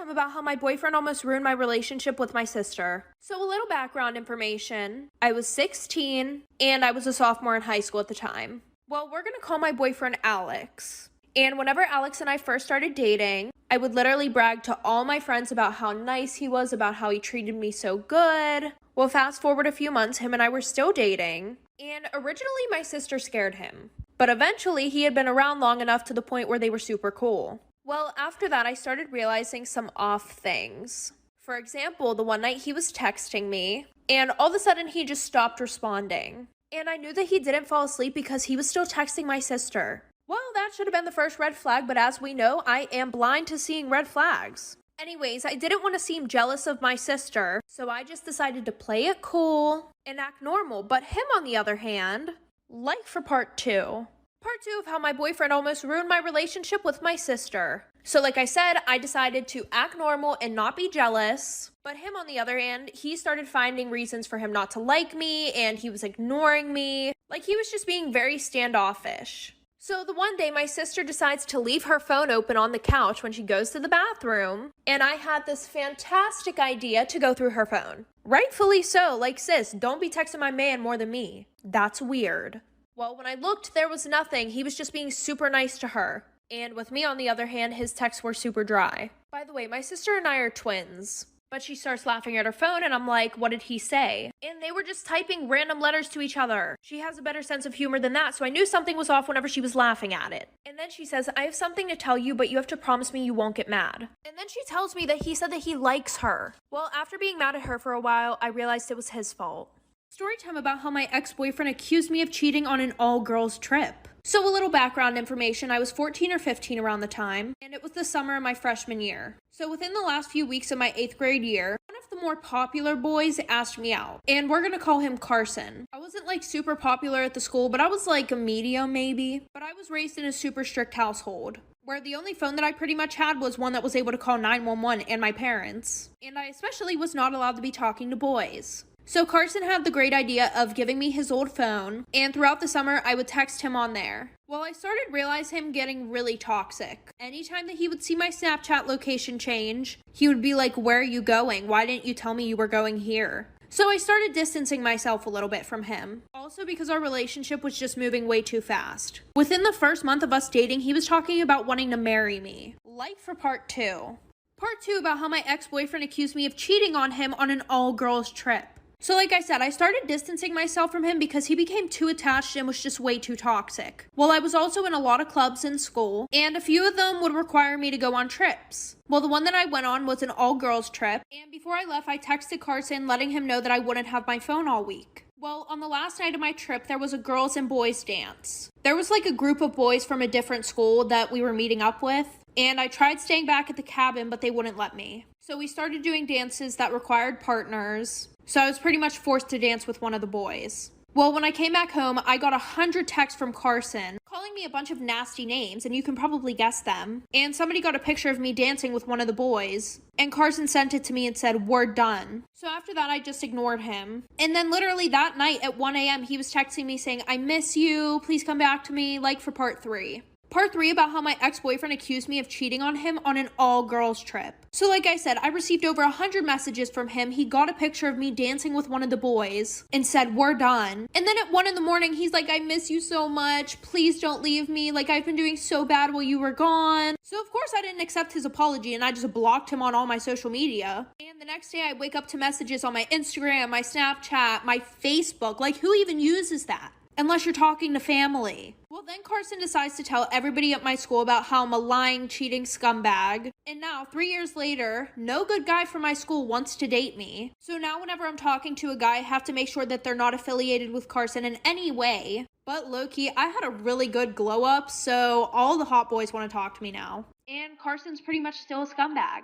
Storytime about how my boyfriend almost ruined my relationship with my sister. So a little background information. I was 16 and I was a sophomore in high school at the time. Well, we're gonna call my boyfriend Alex. And whenever Alex and I first started dating, I would literally brag to all my friends about how nice he was, about how he treated me so good. Well, fast forward a few months, him and I were still dating. And originally my sister scared him. But eventually he had been around long enough to the point where they were super cool. Well, after that I started realizing some off things. For example, the one night he was texting me, and all of a sudden he just stopped responding. And I knew that he didn't fall asleep because he was still texting my sister. Well, that should have been the first red flag, but as we know, I am blind to seeing red flags. Anyways, I didn't want to seem jealous of my sister, so I just decided to play it cool and act normal. But him, on the other hand, like for part 2. Part 2 of how my boyfriend almost ruined my relationship with my sister. So like I said, I decided to act normal and not be jealous. But him, on the other hand, he started finding reasons for him not to like me, and he was ignoring me. Like, he was just being very standoffish. So the one day my sister decides to leave her phone open on the couch when she goes to the bathroom, and I had this fantastic idea to go through her phone. Rightfully so, like, sis, don't be texting my man more than me. That's weird. Well, when I looked, there was nothing. He was just being super nice to her. And with me, on the other hand, his texts were super dry. By the way, my sister and I are twins. But she starts laughing at her phone, and I'm like, what did he say? And they were just typing random letters to each other. She has a better sense of humor than that, so I knew something was off whenever she was laughing at it. And then she says, I have something to tell you, but you have to promise me you won't get mad. And then she tells me that he said that he likes her. Well, after being mad at her for a while, I realized it was his fault. Storytime about how my ex-boyfriend accused me of cheating on an all-girls trip. So a little background information, I was 14 or 15 around the time, and it was the summer of my freshman year. So within the last few weeks of my 8th grade year, one of the more popular boys asked me out, and we're gonna call him Carson. I wasn't like super popular at the school, but I was like a medium maybe. But I was raised in a super strict household, where the only phone that I pretty much had was one that was able to call 911 and my parents. And I especially was not allowed to be talking to boys. So Carson had the great idea of giving me his old phone, and throughout the summer, I would text him on there. Well, I started realizing him getting really toxic. Anytime that he would see my Snapchat location change, he would be like, where are you going? Why didn't you tell me you were going here? So I started distancing myself a little bit from him. Also because our relationship was just moving way too fast. Within the first month of us dating, he was talking about wanting to marry me. Like for part 2. Part 2 about how my ex-boyfriend accused me of cheating on him on an all-girls trip. So like I said, I started distancing myself from him because he became too attached and was just way too toxic. Well, I was also in a lot of clubs in school, and a few of them would require me to go on trips. Well, the one that I went on was an all-girls trip, and before I left, I texted Carson letting him know that I wouldn't have my phone all week. Well, on the last night of my trip, there was a girls and boys dance. There was like a group of boys from a different school that we were meeting up with, and I tried staying back at the cabin, but they wouldn't let me. So we started doing dances that required partners. So I was pretty much forced to dance with one of the boys. Well, when I came back home, I got 100 texts from Carson calling me a bunch of nasty names, and you can probably guess them. And somebody got a picture of me dancing with one of the boys, and Carson sent it to me and said, we're done. So after that, I just ignored him. And then literally that night at 1 a.m., he was texting me saying, I miss you, please come back to me, like for part 3. Part 3 about how my ex-boyfriend accused me of cheating on him on an all-girls trip. So like I said, I received over 100 messages from him. He got a picture of me dancing with one of the boys and said, we're done. And then at 1 in the morning, he's like, I miss you so much. Please don't leave me. Like, I've been doing so bad while you were gone. So of course I didn't accept his apology, and I just blocked him on all my social media. And the next day I wake up to messages on my Instagram, my Snapchat, my Facebook. Like, who even uses that? Unless you're talking to family. Well, then Carson decides to tell everybody at my school about how I'm a lying, cheating scumbag. And now, 3 years later, no good guy from my school wants to date me. So now whenever I'm talking to a guy, I have to make sure that they're not affiliated with Carson in any way. But low-key, I had a really good glow-up, so all the hot boys want to talk to me now. And Carson's pretty much still a scumbag.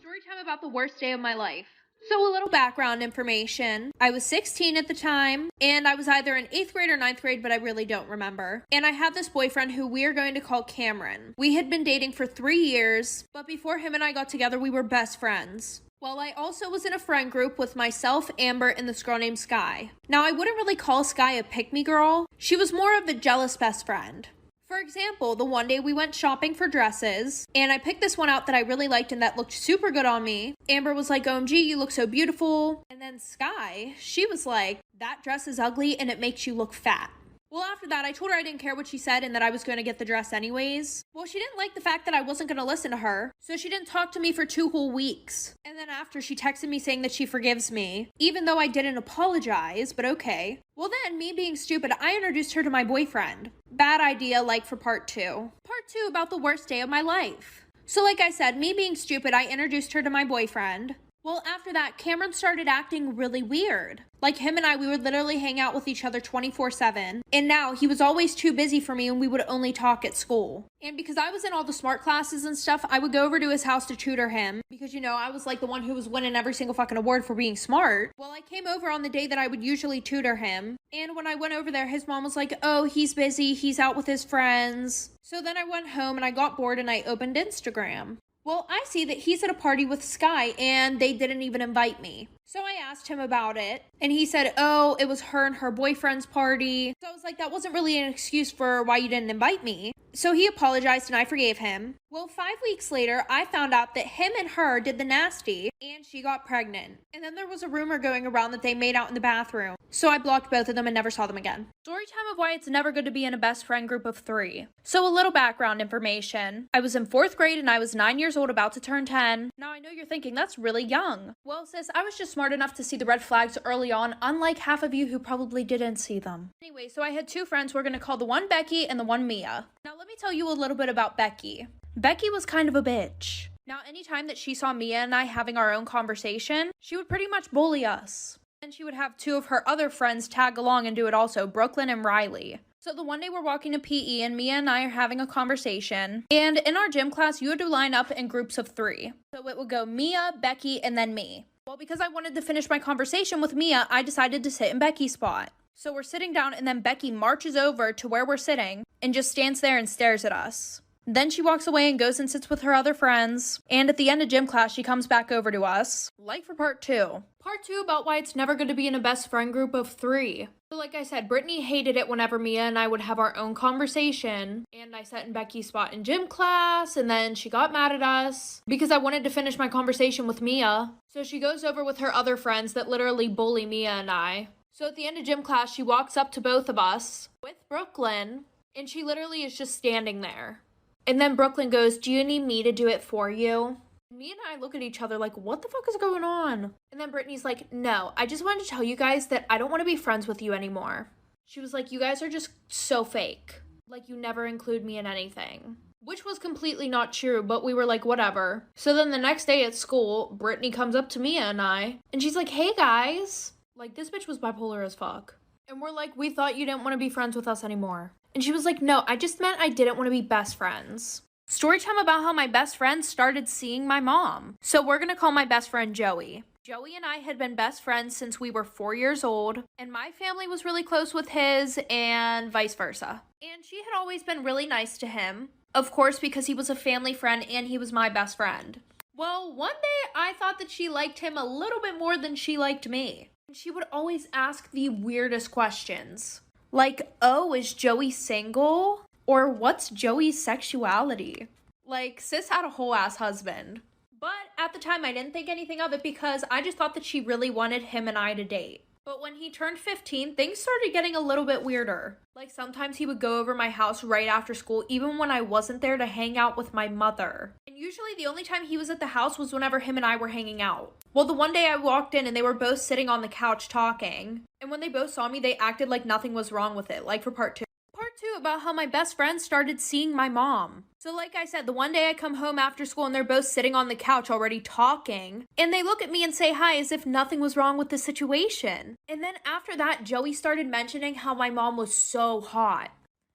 Story time about the worst day of my life. So a little background information. I was 16 at the time, and I was either in 8th grade or 9th grade, but I really don't remember. And I had this boyfriend who we are going to call Cameron. We had been dating for 3 years, but before him and I got together, we were best friends. Well, I also was in a friend group with myself, Amber, and this girl named Sky. Now, I wouldn't really call Sky a pick-me girl. She was more of a jealous best friend. For example, the one day we went shopping for dresses, and I picked this one out that I really liked and that looked super good on me. Amber was like, OMG, you look so beautiful. And then Sky, she was like, that dress is ugly and it makes you look fat. Well, after that, I told her I didn't care what she said and that I was going to get the dress anyways. Well, she didn't like the fact that I wasn't going to listen to her, so she didn't talk to me for 2 whole weeks. And then after, she texted me saying that she forgives me, even though I didn't apologize, but okay. Well then, me being stupid, I introduced her to my boyfriend. Bad idea, like for part 2. Part 2 about the worst day of my life. So like I said, me being stupid, I introduced her to my boyfriend. Well, after that, Cameron started acting really weird. Like him and I, we would literally hang out with each other 24/7. And now he was always too busy for me and we would only talk at school. And because I was in all the smart classes and stuff, I would go over to his house to tutor him. Because, you know, I was like the one who was winning every single fucking award for being smart. Well, I came over on the day that I would usually tutor him. And when I went over there, his mom was like, oh, he's busy. He's out with his friends. So then I went home and I got bored and I opened Instagram. Well, I see that he's at a party with Sky and they didn't even invite me. So I asked him about it and he said, oh, it was her and her boyfriend's party. So I was like, that wasn't really an excuse for why you didn't invite me. So he apologized and I forgave him. Well, 5 weeks later, I found out that him and her did the nasty and she got pregnant. And then there was a rumor going around that they made out in the bathroom. So I blocked both of them and never saw them again. Story time of why it's never good to be in a best friend group of 3. So a little background information. I was in 4th grade and I was 9 years old, about to turn 10. Now I know you're thinking that's really young. Well, sis, I was just smart enough to see the red flags early on, unlike half of you who probably didn't see them. Anyway, so I had 2 friends. We're gonna call the one Becky and the one Mia. Now let me tell you a little bit about Becky. Becky was kind of a bitch. Now anytime that she saw Mia and I having our own conversation, she would pretty much bully us. And she would have 2 of her other friends tag along and do it also, Brooklyn and Riley. So the one day we're walking to PE and Mia and I are having a conversation. And in our gym class, you had to line up in groups of 3. So it would go Mia, Becky, and then me. Well, because I wanted to finish my conversation with Mia, I decided to sit in Becky's spot. So we're sitting down and then Becky marches over to where we're sitting and just stands there and stares at us. Then she walks away and goes and sits with her other friends. And at the end of gym class, she comes back over to us. Like for part 2. Part 2 about why it's never good to be in a best friend group of 3. So like I said, Brittany hated it whenever Mia and I would have our own conversation. And I sat in Becky's spot in gym class. And then she got mad at us because I wanted to finish my conversation with Mia. So she goes over with her other friends that literally bully Mia and I. So at the end of gym class, she walks up to both of us with Brooklyn. And she literally is just standing there. And then Brooklyn goes, do you need me to do it for you? Me and I look at each other like, what the fuck is going on? And then Brittany's like, no, I just wanted to tell you guys that I don't want to be friends with you anymore. She was like, you guys are just so fake. Like, you never include me in anything. Which was completely not true, but we were like, whatever. So then the next day at school, Brittany comes up to Mia and I, and she's like, hey guys. Like, this bitch was bipolar as fuck. And we're like, we thought you didn't want to be friends with us anymore. And she was like, no, I just meant I didn't want to be best friends. Story time about how my best friend started seeing my mom. So we're going to call my best friend Joey. Joey and I had been best friends since we were 4 years old, and my family was really close with his and vice versa. And she had always been really nice to him, of course, because he was a family friend and he was my best friend. Well, one day I thought that she liked him a little bit more than she liked me. And she would always ask the weirdest questions. Like, oh, is Joey single? Or what's Joey's sexuality? Like, sis had a whole ass husband. But at the time, I didn't think anything of it because I just thought that she really wanted him and I to date. But when he turned 15, things started getting a little bit weirder. Like, sometimes he would go over my house right after school, even when I wasn't there to hang out with my mother. And usually the only time he was at the house was whenever him and I were hanging out. Well, the one day I walked in and they were both sitting on the couch talking. And when they both saw me, they acted like nothing was wrong with it, like for part 2. Part 2 about how my best friend started seeing my mom. So like I said, the one day I come home after school and they're both sitting on the couch already talking. And they look at me and say hi as if nothing was wrong with the situation. And then after that, Joey started mentioning how my mom was so hot.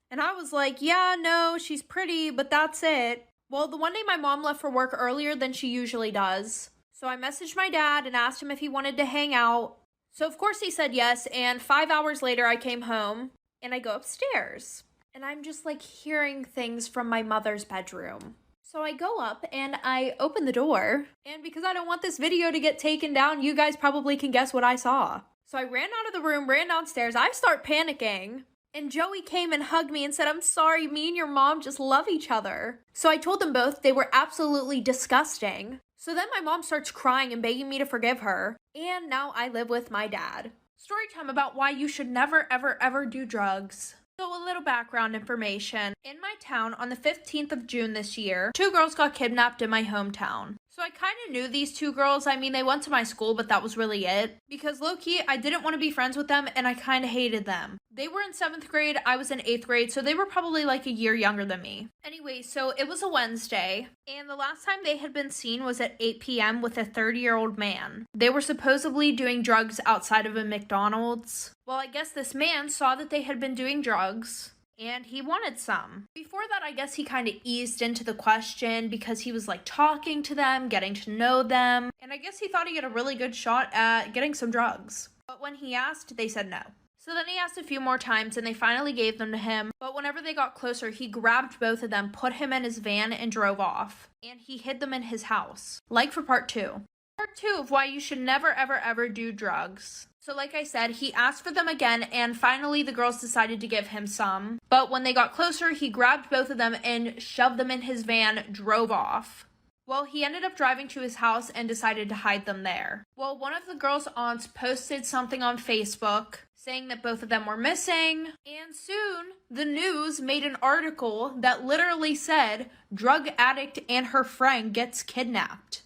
And I was like, yeah, no, she's pretty, but that's it. Well, the one day my mom left for work earlier than she usually does. So I messaged my dad and asked him if he wanted to hang out. So of course he said yes, and 5 hours later I came home and I go upstairs. And I'm just like hearing things from my mother's bedroom. So So I go up and I open the door, and because I don't want this video to get taken down, you guys probably can guess what I saw. So I ran out of the room, ran downstairs, I start panicking, and Joey came and hugged me and said, "I'm sorry, me and your mom just love each other." So I told them both they were absolutely disgusting. So then my mom starts crying and begging me to forgive her, and now I live with my dad. Story time about why you should never ever ever do drugs. So a little background information. In my town, on the 15th of June this year, 2 girls got kidnapped in my hometown. So I kind of knew these 2 girls. I mean, they went to my school, but that was really it. Because low-key, I didn't want to be friends with them, and I kind of hated them. They were in 7th grade, I was in 8th grade, so they were probably like a year younger than me. Anyway, so it was a Wednesday, and the last time they had been seen was at 8 p.m. with a 30-year-old man. They were supposedly doing drugs outside of a McDonald's. Well, I guess this man saw that they had been doing drugs, and he wanted some. Before that, I guess he kind of eased into the question because he was like talking to them, getting to know them, and I guess he thought he had a really good shot at getting some drugs. But when he asked, they said no. So then he asked a few more times and they finally gave them to him, but whenever they got closer, he grabbed both of them, put him in his van, and drove off. And he hid them in his house. Like for part 2. Part 2 of why you should never ever ever do drugs. So like I said, he asked for them again, and finally the girls decided to give him some. But when they got closer, he grabbed both of them and shoved them in his van, drove off. Well, he ended up driving to his house and decided to hide them there. Well, one of the girls' aunts posted something on Facebook saying that both of them were missing, and soon the news made an article that literally said, "Drug addict and her friend gets kidnapped."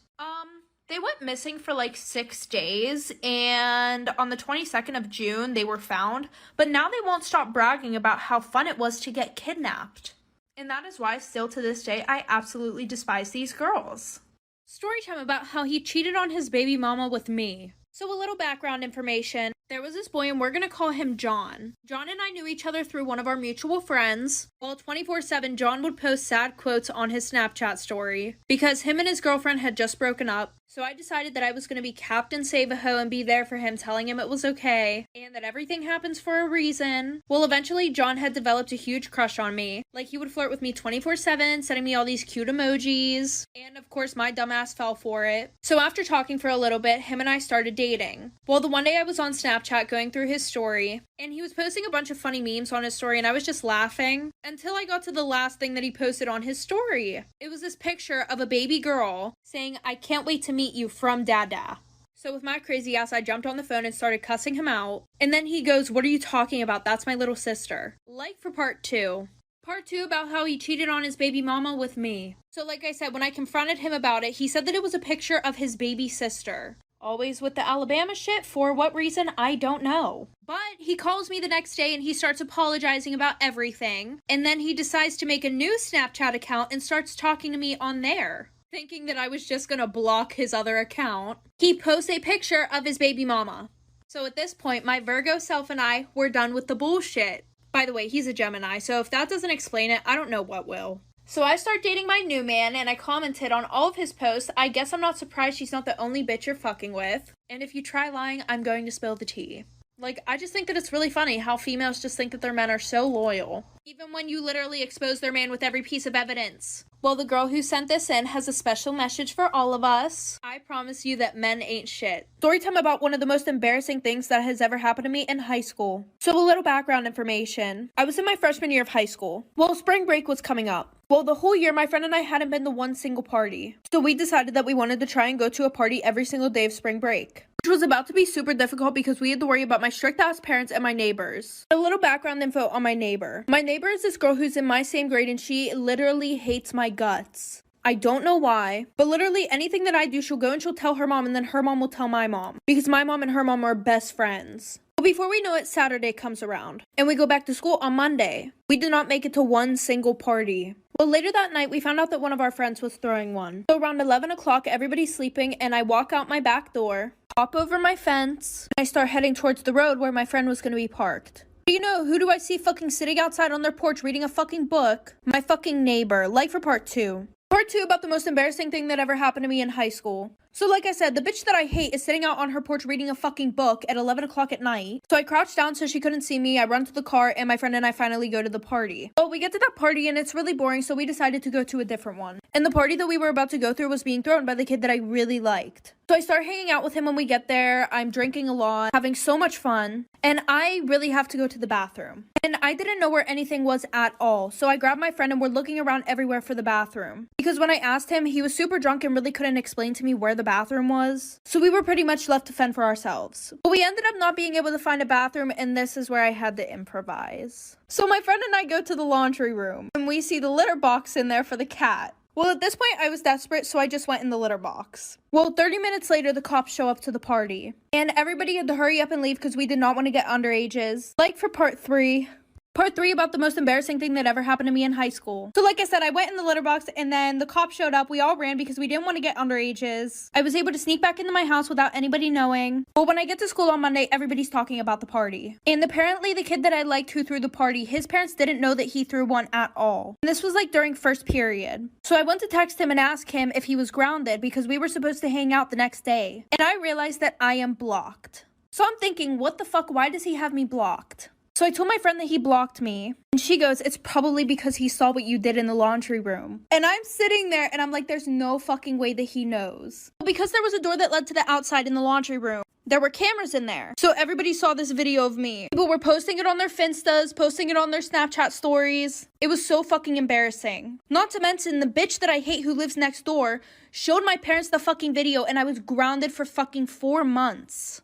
They went missing for like 6 days, and on the 22nd of June, they were found, but now they won't stop bragging about how fun it was to get kidnapped. And that is why, still to this day, I absolutely despise these girls. Story time about how he cheated on his baby mama with me. So a little background information. There was this boy, and we're going to call him John. John and I knew each other through one of our mutual friends. Well, 24/7, John would post sad quotes on his Snapchat story because him and his girlfriend had just broken up. So I decided that I was going to be Captain Save-A-Ho and be there for him, telling him it was okay and that everything happens for a reason. Well, eventually, John had developed a huge crush on me. Like, he would flirt with me 24/7, sending me all these cute emojis. And of course, my dumbass fell for it. So after talking for a little bit, him and I started dating. Well, the one day I was on Snapchat going through his story, and he was posting a bunch of funny memes on his story, and I was just laughing until I got to the last thing that he posted on his story. It was this picture of a baby girl saying, "I can't wait to meet you from Dada." So with my crazy ass, I jumped on the phone and started cussing him out. And then he goes, "What are you talking about? That's my little sister." Like for part 2. Part 2 about how he cheated on his baby mama with me. So like I said, when I confronted him about it, he said that it was a picture of his baby sister. Always with the Alabama shit, for what reason, I don't know. But he calls me the next day and he starts apologizing about everything. And then he decides to make a new Snapchat account and starts talking to me on there, thinking that I was just gonna block his other account. He posts a picture of his baby mama. So at this point, my Virgo self and I were done with the bullshit. By the way, he's a Gemini, so if that doesn't explain it, I don't know what will. So I start dating my new man, and I commented on all of his posts. I guess I'm not surprised she's not the only bitch you're fucking with. And if you try lying, I'm going to spill the tea. Like, I just think that it's really funny how females just think that their men are so loyal, even when you literally expose their man with every piece of evidence. Well, the girl who sent this in has a special message for all of us. I promise you that men ain't shit. Storytime about one of the most embarrassing things that has ever happened to me in high school. So a little background information. I was in my freshman year of high school. Well, spring break was coming up. Well, the whole year, my friend and I hadn't been to one single party. So we decided that we wanted to try and go to a party every single day of spring break, which was about to be super difficult because we had to worry about my strict-ass parents and my neighbors. A little background info on my neighbor. My neighbor is this girl who's in my same grade, and she literally hates my guts. I don't know why, but literally anything that I do, she'll go and she'll tell her mom, and then her mom will tell my mom, because my mom and her mom are best friends. But before we know it, Saturday comes around, and we go back to school on Monday. We did not make it to one single party. Well, later that night, we found out that one of our friends was throwing one. So around 11 o'clock, everybody's sleeping, and I walk out my back door, hop over my fence, and I start heading towards the road where my friend was going to be parked. But you know, who do I see fucking sitting outside on their porch reading a fucking book? My fucking neighbor. Like for part 2. Part 2 about the most embarrassing thing that ever happened to me in high school. So like I said, the bitch that I hate is sitting out on her porch reading a fucking book at 11 o'clock at night. So I crouched down so she couldn't see me. I run to the car and my friend and I finally go to the party. Well, we get to that party and it's really boring, so we decided to go to a different one. And the party that we were about to go through was being thrown by the kid that I really liked. So I start hanging out with him when we get there. I'm drinking a lot, having so much fun, and I really have to go to the bathroom. And I didn't know where anything was at all. So I grabbed my friend and we're looking around everywhere for the bathroom. Because when I asked him, he was super drunk and really couldn't explain to me where the bathroom was. So we were pretty much left to fend for ourselves. But we ended up not being able to find a bathroom, and this is where I had to improvise. So my friend and I go to the laundry room and we see the litter box in there for the cat. Well, at this point, I was desperate, so I just went in the litter box. Well, 30 minutes later, the cops show up to the party. And everybody had to hurry up and leave because we did not want to get underages. Like for part 3. Part 3 about the most embarrassing thing that ever happened to me in high school. So like I said, I went in the litter box and then the cops showed up. We all ran because we didn't want to get underages. I was able to sneak back into my house without anybody knowing. Well, when I get to school on Monday, everybody's talking about the party. And apparently the kid that I liked who threw the party, his parents didn't know that he threw one at all. And this was like during first period. So I went to text him and ask him if he was grounded because we were supposed to hang out the next day. And I realized that I am blocked. So I'm thinking, what the fuck? Why does he have me blocked? So I told my friend that he blocked me, and she goes, it's probably because he saw what you did in the laundry room. And I'm sitting there and I'm like, there's no fucking way that he knows. Because there was a door that led to the outside in the laundry room. There were cameras in there. So everybody saw this video of me. People were posting it on their Finstas, posting it on their Snapchat stories. It was so fucking embarrassing. Not to mention the bitch that I hate who lives next door showed my parents the fucking video, and I was grounded for fucking 4 months.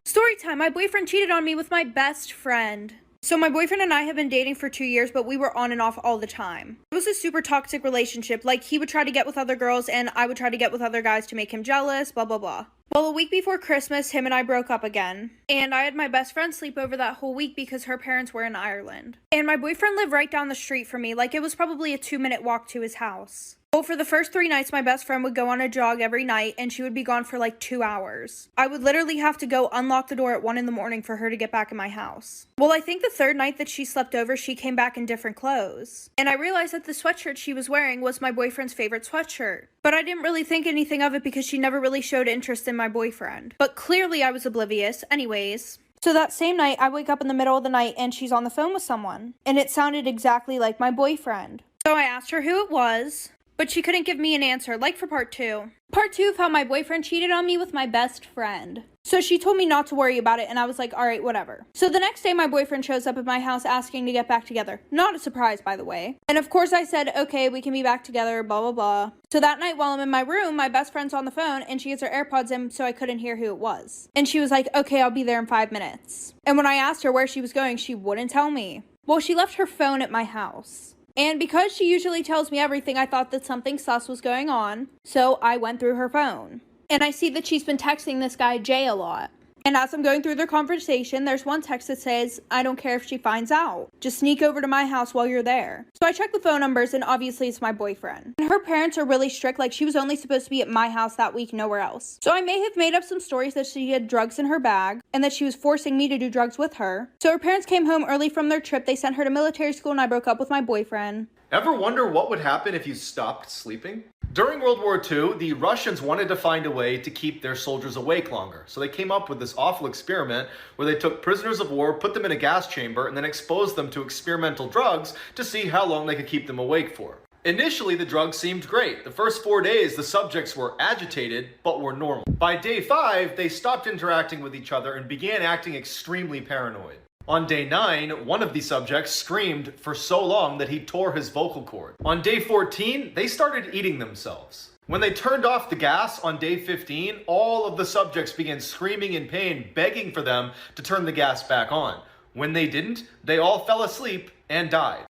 Storytime, my boyfriend cheated on me with my best friend. So my boyfriend and I have been dating for 2 years, but we were on and off all the time. It was a super toxic relationship. Like, he would try to get with other girls and I would try to get with other guys to make him jealous, blah, blah, blah. Well, a week before Christmas, him and I broke up again. And I had my best friend sleep over that whole week because her parents were in Ireland. And my boyfriend lived right down the street from me. Like, it was probably a 2-minute walk to his house. Well, for the first 3 nights, my best friend would go on a jog every night, and she would be gone for like 2 hours. I would literally have to go unlock the door at 1 in the morning for her to get back in my house. Well, I think the 3rd night that she slept over, she came back in different clothes. And I realized that the sweatshirt she was wearing was my boyfriend's favorite sweatshirt. But I didn't really think anything of it because she never really showed interest in my boyfriend. But clearly I was oblivious. Anyways. So that same night, I wake up in the middle of the night and she's on the phone with someone. And it sounded exactly like my boyfriend. So I asked her who it was. But she couldn't give me an answer, like for part 2. Part 2 of how my boyfriend cheated on me with my best friend. So she told me not to worry about it, and I was like, alright, whatever. So the next day, my boyfriend shows up at my house asking to get back together. Not a surprise, by the way. And of course I said, okay, we can be back together, blah, blah, blah. So that night while I'm in my room, my best friend's on the phone, and she has her AirPods in, so I couldn't hear who it was. And she was like, okay, I'll be there in 5 minutes. And when I asked her where she was going, she wouldn't tell me. Well, she left her phone at my house. And because she usually tells me everything, I thought that something sus was going on. So I went through her phone. And I see that she's been texting this guy Jay a lot. And as I'm going through their conversation, there's one text that says, I don't care if she finds out. Just sneak over to my house while you're there. So I check the phone numbers and obviously it's my boyfriend. And her parents are really strict, like she was only supposed to be at my house that week, nowhere else. So I may have made up some stories that she had drugs in her bag and that she was forcing me to do drugs with her. So her parents came home early from their trip, they sent her to military school and I broke up with my boyfriend. Ever wonder what would happen if you stopped sleeping? During World War II, the Russians wanted to find a way to keep their soldiers awake longer. So they came up with this awful experiment where they took prisoners of war, put them in a gas chamber, and then exposed them to experimental drugs to see how long they could keep them awake for. Initially, the drug seemed great. The first 4 days, the subjects were agitated, but were normal. By day 5, they stopped interacting with each other and began acting extremely paranoid. On day 9, one of the subjects screamed for so long that he tore his vocal cord. On day 14, they started eating themselves. When they turned off the gas on day 15, all of the subjects began screaming in pain, begging for them to turn the gas back on. When they didn't, they all fell asleep and died.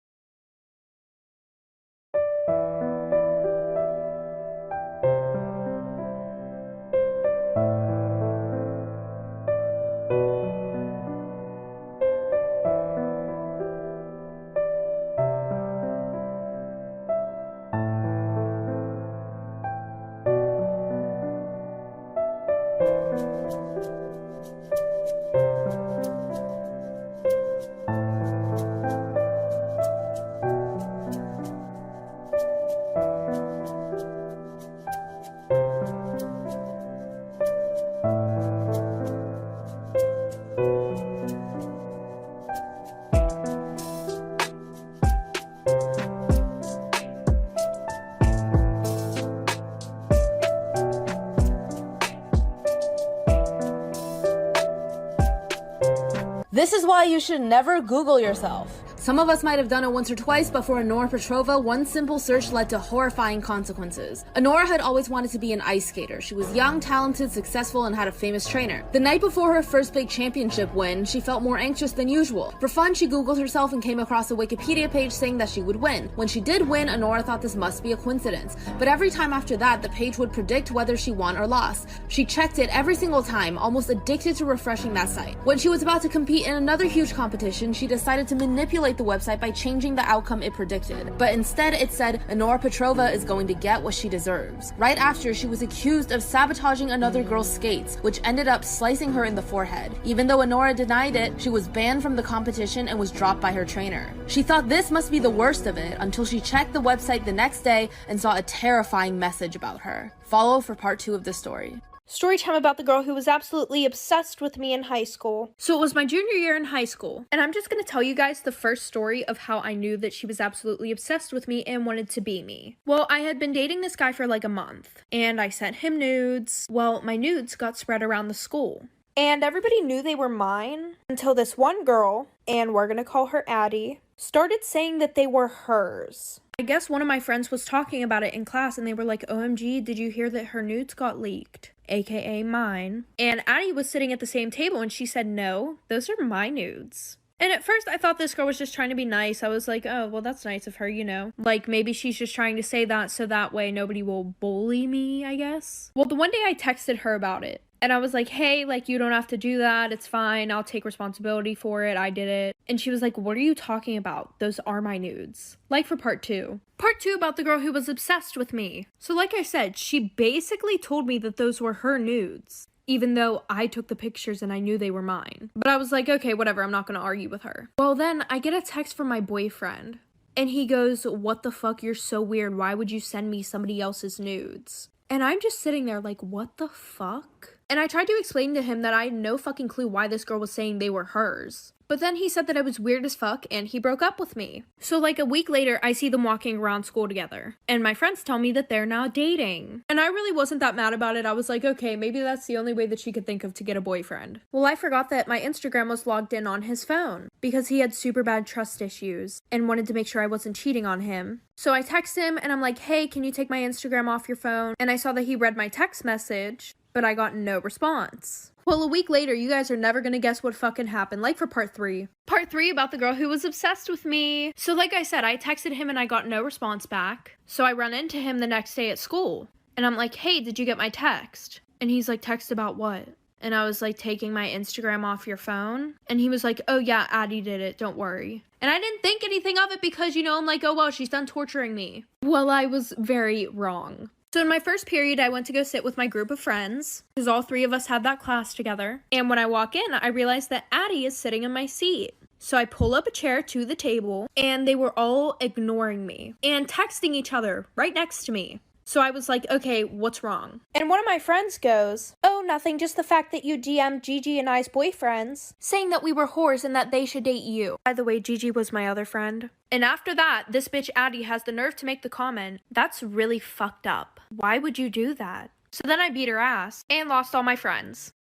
This is why you should never Google yourself. Some of us might have done it once or twice, but for Anora Petrova, one simple search led to horrifying consequences. Anora had always wanted to be an ice skater. She was young, talented, successful, and had a famous trainer. The night before her first big championship win, she felt more anxious than usual. For fun, she Googled herself and came across a Wikipedia page saying that she would win. When she did win, Anora thought this must be a coincidence. But every time after that, the page would predict whether she won or lost. She checked it every single time, almost addicted to refreshing that site. When she was about to compete in another huge competition, she decided to manipulate the website by changing the outcome it predicted. But instead, it said Anora Petrova is going to get what she deserves. Right after, she was accused of sabotaging another girl's skates, which ended up slicing her in the forehead. Even though Anora denied it, she was banned from the competition and was dropped by her trainer. She thought this must be the worst of it until she checked the website the next day and saw a terrifying message about her. Follow for part 2 of the story. Story time about the girl who was absolutely obsessed with me in high school. So it was my junior year in high school, and I'm just going to tell you guys the first story of how I knew that she was absolutely obsessed with me and wanted to be me. Well, I had been dating this guy for like a month, and I sent him nudes. Well, my nudes got spread around the school, and everybody knew they were mine until this one girl, and we're going to call her Addie, started saying that they were hers. I guess one of my friends was talking about it in class, and they were like, OMG, did you hear that her nudes got leaked? AKA mine. And Addie was sitting at the same table, and she said, no, those are my nudes. And at first, I thought this girl was just trying to be nice. I was like, oh, well, that's nice of her, you know. Like, maybe she's just trying to say that so that way nobody will bully me, I guess. Well, the one day I texted her about it. And I was like, hey, like, you don't have to do that. It's fine. I'll take responsibility for it. I did it. And she was like, what are you talking about? Those are my nudes. Like for part 2. Part 2 about the girl who was obsessed with me. So like I said, she basically told me that those were her nudes, even though I took the pictures and I knew they were mine. But I was like, okay, whatever. I'm not going to argue with her. Well, then I get a text from my boyfriend. And he goes, what the fuck? You're so weird. Why would you send me somebody else's nudes? And I'm just sitting there like, what the fuck? And I tried to explain to him that I had no fucking clue why this girl was saying they were hers. But then he said that I was weird as fuck and he broke up with me. So like a week later, I see them walking around school together. And my friends tell me that they're now dating. And I really wasn't that mad about it. I was like, okay, maybe that's the only way that she could think of to get a boyfriend. Well, I forgot that my Instagram was logged in on his phone because he had super bad trust issues and wanted to make sure I wasn't cheating on him. So I text him and I'm like, hey, can you take my Instagram off your phone? And I saw that he read my text message, but I got no response. Well, a week later, you guys are never gonna guess what fucking happened, like for part 3. Part 3 about the girl who was obsessed with me. So like I said, I texted him and I got no response back. So I run into him the next day at school. And I'm like, hey, did you get my text? And he's like, text about what? And I was like, taking my Instagram off your phone? And he was like, oh yeah, Addie did it, don't worry. And I didn't think anything of it because, you know, I'm like, oh well, she's done torturing me. Well, I was very wrong. So in my first period, I went to go sit with my group of friends, because all 3 of us had that class together. And when I walk in, I realize that Addie is sitting in my seat. So I pull up a chair to the table, and they were all ignoring me and texting each other right next to me. So I was like, okay, what's wrong? And one of my friends goes, oh, nothing, just the fact that you DM'd Gigi and I's boyfriends, saying that we were whores and that they should date you. By the way, Gigi was my other friend. And after that, this bitch Addie has the nerve to make the comment, that's really fucked up. Why would you do that? So then I beat her ass and lost all my friends.